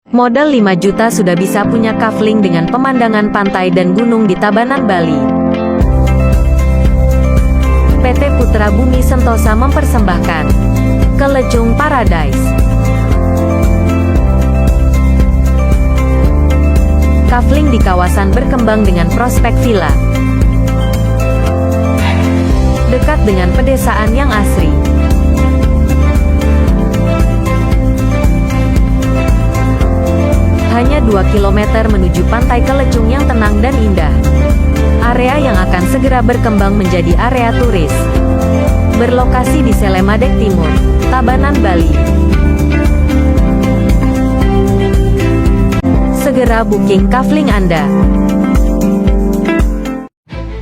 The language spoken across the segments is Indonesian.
Modal 5 juta sudah bisa punya kafling dengan pemandangan pantai dan gunung di Tabanan, Bali. PT Putra Bumi Sentosa mempersembahkan Kelecung Paradise. Kafling di kawasan berkembang dengan prospek villa, dekat dengan pedesaan yang asri. Hanya 2 km menuju pantai Kelecung yang tenang dan indah. Area yang akan segera berkembang menjadi area turis. Berlokasi di Selemadeg Timur, Tabanan, Bali. Segera booking kafling Anda.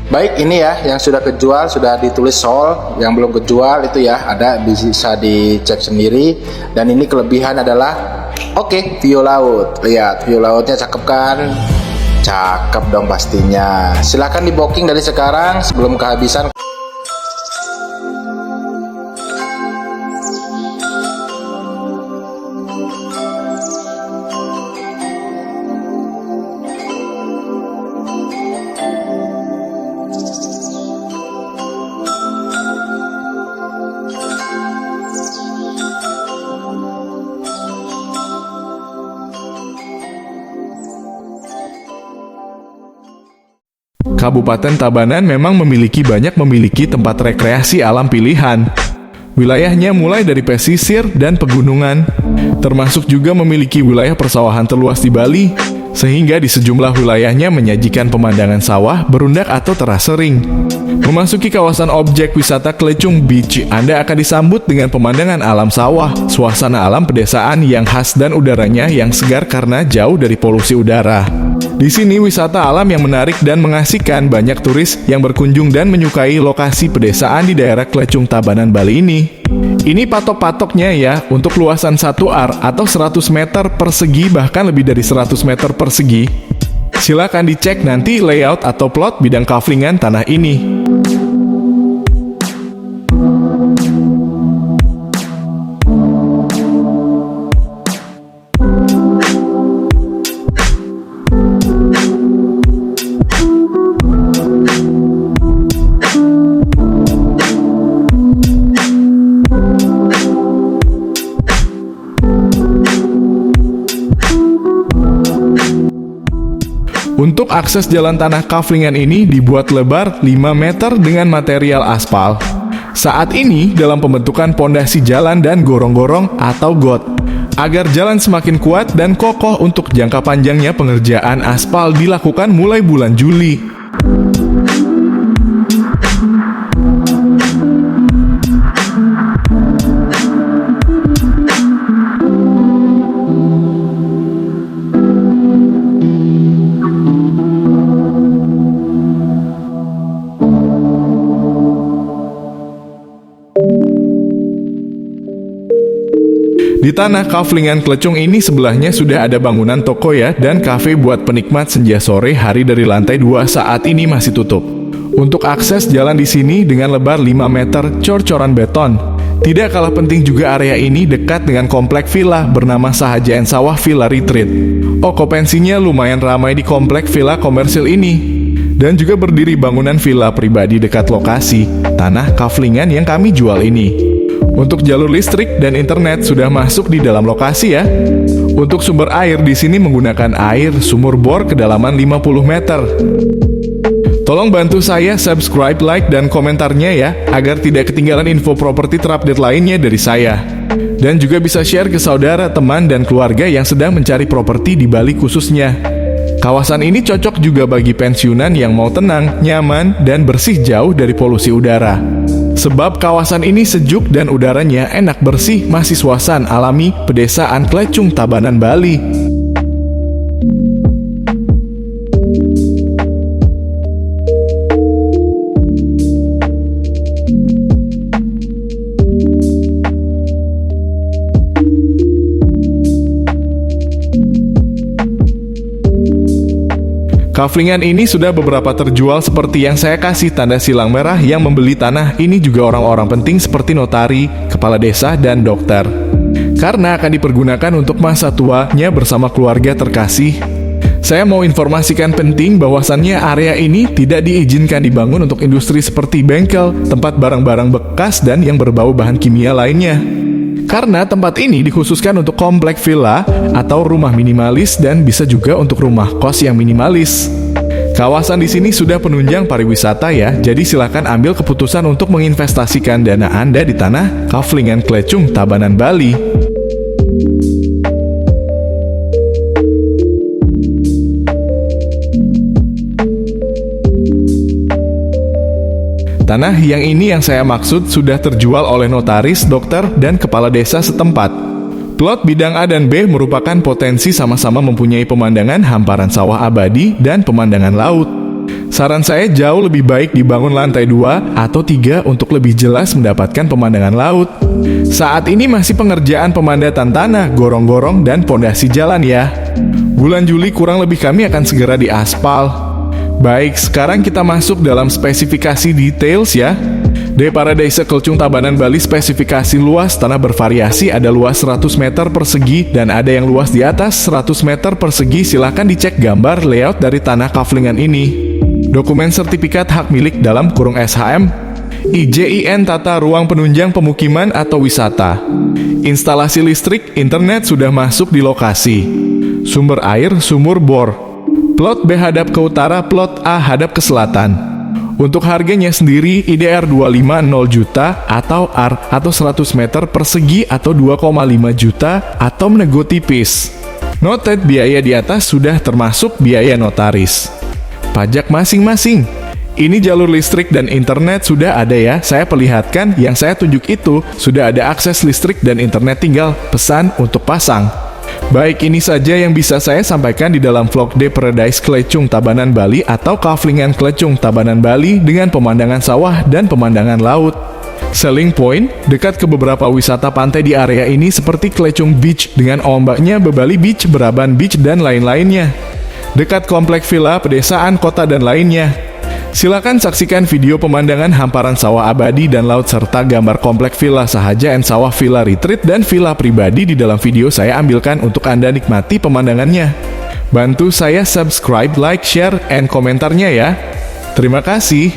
Baik, ini ya yang sudah kejual, sudah ditulis sold. Yang belum kejual itu ya ada, bisa dicek sendiri. Dan ini kelebihan adalah oke, view laut. Lihat view lautnya, cakep kan? Cakep dong pastinya. Silahkan di booking dari sekarang sebelum kehabisan. Kabupaten Tabanan memang memiliki tempat rekreasi alam pilihan. Wilayahnya mulai dari pesisir dan pegunungan, termasuk juga memiliki wilayah persawahan terluas di Bali, sehingga di sejumlah wilayahnya menyajikan pemandangan sawah berundak atau terasa sering. Memasuki kawasan objek wisata Kelecung Beach, Anda akan disambut dengan pemandangan alam sawah, suasana alam pedesaan yang khas dan udaranya yang segar karena jauh dari polusi udara. Di sini wisata alam yang menarik dan mengasihkan, banyak turis yang berkunjung dan menyukai lokasi pedesaan di daerah Kelecung Tabanan, Bali ini. Ini patok-patoknya ya, untuk luasan 1 ar atau 100 meter persegi, bahkan lebih dari 100 meter persegi. Silakan dicek nanti layout atau plot bidang kaflingan tanah ini. Untuk akses jalan tanah kaflingan ini dibuat lebar 5 meter dengan material aspal. Saat ini dalam pembentukan pondasi jalan dan gorong-gorong atau got. Agar jalan semakin kuat dan kokoh, untuk jangka panjangnya pengerjaan aspal dilakukan mulai bulan Juli. Di tanah kaflingan Kelecung ini sebelahnya sudah ada bangunan toko ya, dan kafe buat penikmat senja sore hari dari lantai 2 saat ini masih tutup. Untuk akses jalan di sini dengan lebar 5 meter cor-coran beton. Tidak kalah penting juga area ini dekat dengan komplek villa bernama Sahaja Sawah Villa Retreat. Okupansinya lumayan ramai di komplek villa komersil ini. Dan juga berdiri bangunan villa pribadi dekat lokasi tanah kaflingan yang kami jual ini. Untuk jalur listrik dan internet sudah masuk di dalam lokasi ya. Untuk sumber air di sini menggunakan air sumur bor kedalaman 50 meter. Tolong bantu saya subscribe, like, dan komentarnya ya, agar tidak ketinggalan info properti terupdate lainnya dari saya. Dan juga bisa share ke saudara, teman, dan keluarga yang sedang mencari properti di Bali khususnya. Kawasan ini cocok juga bagi pensiunan yang mau tenang, nyaman, dan bersih jauh dari polusi udara. Sebab kawasan ini sejuk dan udaranya enak bersih, masih suasana alami pedesaan Kelecung Tabanan, Bali. Kaflingan ini sudah beberapa terjual seperti yang saya kasih tanda silang merah. Yang membeli tanah ini juga orang-orang penting seperti notari, kepala desa, dan dokter. karena akan dipergunakan untuk masa tuanya bersama keluarga terkasih. Saya mau informasikan penting bahwasannya area ini tidak diizinkan dibangun untuk industri seperti bengkel, tempat barang-barang bekas, dan yang berbau bahan kimia lainnya. Karena tempat ini dikhususkan untuk komplek villa atau rumah minimalis dan bisa juga untuk rumah kos yang minimalis. Kawasan di sini sudah penunjang pariwisata ya, jadi silakan ambil keputusan untuk menginvestasikan dana Anda di tanah Kaflingan Klecung, Tabanan, Bali. Tanah yang ini yang saya maksud sudah terjual oleh notaris, dokter, dan kepala desa setempat. Plot bidang A dan B merupakan potensi sama-sama mempunyai pemandangan hamparan sawah abadi dan pemandangan laut. Saran saya jauh lebih baik dibangun lantai 2 atau 3 untuk lebih jelas mendapatkan pemandangan laut. Saat ini masih pengerjaan pemandatan tanah, gorong-gorong, dan pondasi jalan ya. Bulan Juli kurang lebih kami akan segera diaspal. Baik, sekarang kita masuk dalam spesifikasi details ya. Di Paradise Klecung, Tabanan, Bali, spesifikasi luas tanah bervariasi, ada luas 100 meter persegi dan ada yang luas di atas 100 meter persegi. Silahkan dicek gambar layout dari tanah Kaflingan ini. Dokumen sertifikat hak milik dalam kurung SHM, IJIN tata ruang penunjang pemukiman atau wisata. Instalasi listrik, internet sudah masuk di lokasi. Sumber air, sumur bor. Plot B hadap ke utara, plot A hadap ke selatan. Untuk harganya sendiri, IDR 250 juta atau AR atau 100 meter persegi atau 2,5 juta atau menego tipis. Noted biaya di atas sudah termasuk biaya notaris. Pajak masing-masing. Ini jalur listrik dan internet sudah ada ya, saya perlihatkan yang saya tunjuk itu sudah ada akses listrik dan internet, tinggal pesan untuk pasang. Baik, ini saja yang bisa saya sampaikan di dalam vlog The Paradise Klecung, Tabanan, Bali atau Kaflingan Klecung, Tabanan, Bali dengan pemandangan sawah dan pemandangan laut. Selling point, dekat ke beberapa wisata pantai di area ini seperti Klecung Beach dengan ombaknya, Bebali Beach, Beraban Beach, dan lain-lainnya. Dekat komplek villa, pedesaan, kota, dan lainnya. Silakan saksikan video pemandangan hamparan sawah abadi dan laut serta gambar komplek villa sahaja and sawah, villa retreat, dan villa pribadi di dalam video saya ambilkan untuk Anda nikmati pemandangannya. Bantu saya subscribe, like, share, and komentarnya ya. Terima kasih.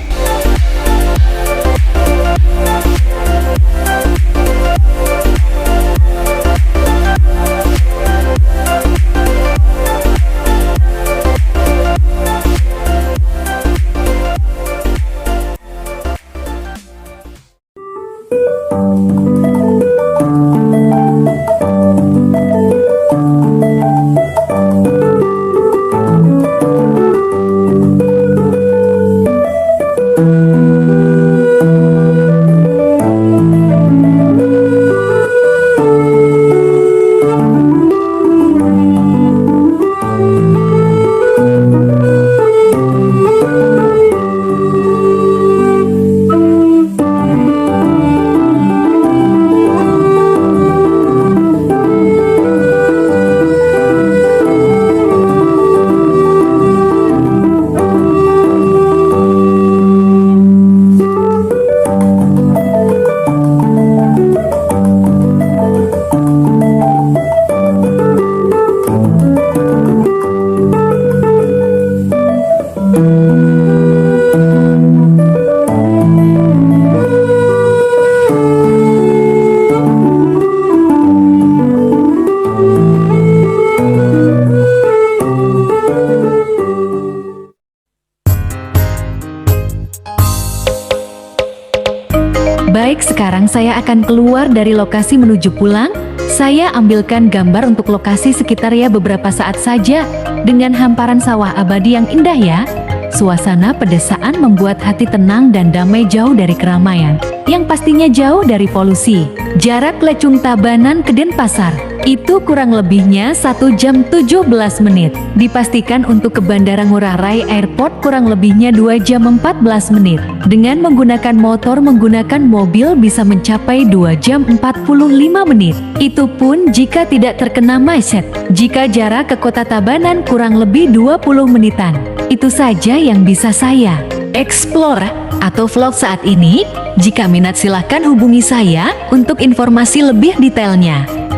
Baik, sekarang saya akan keluar dari lokasi menuju pulang. Saya ambilkan gambar untuk lokasi sekitar ya beberapa saat saja. Dengan hamparan sawah abadi yang indah ya. Suasana pedesaan membuat hati tenang dan damai, jauh dari keramaian. Yang pastinya jauh dari polusi. Jarak Klecung Tabanan ke Denpasar itu kurang lebihnya 1 jam 17 menit. Dipastikan untuk ke Bandara Ngurah Rai Airport kurang lebihnya 2 jam 14 menit. Dengan menggunakan motor, menggunakan mobil bisa mencapai 2 jam 45 menit. Itu pun jika tidak terkena macet. Jika jarak ke kota Tabanan kurang lebih 20 menitan. Itu saja yang bisa saya explore atau vlog saat ini. Jika minat silahkan hubungi saya untuk informasi lebih detailnya.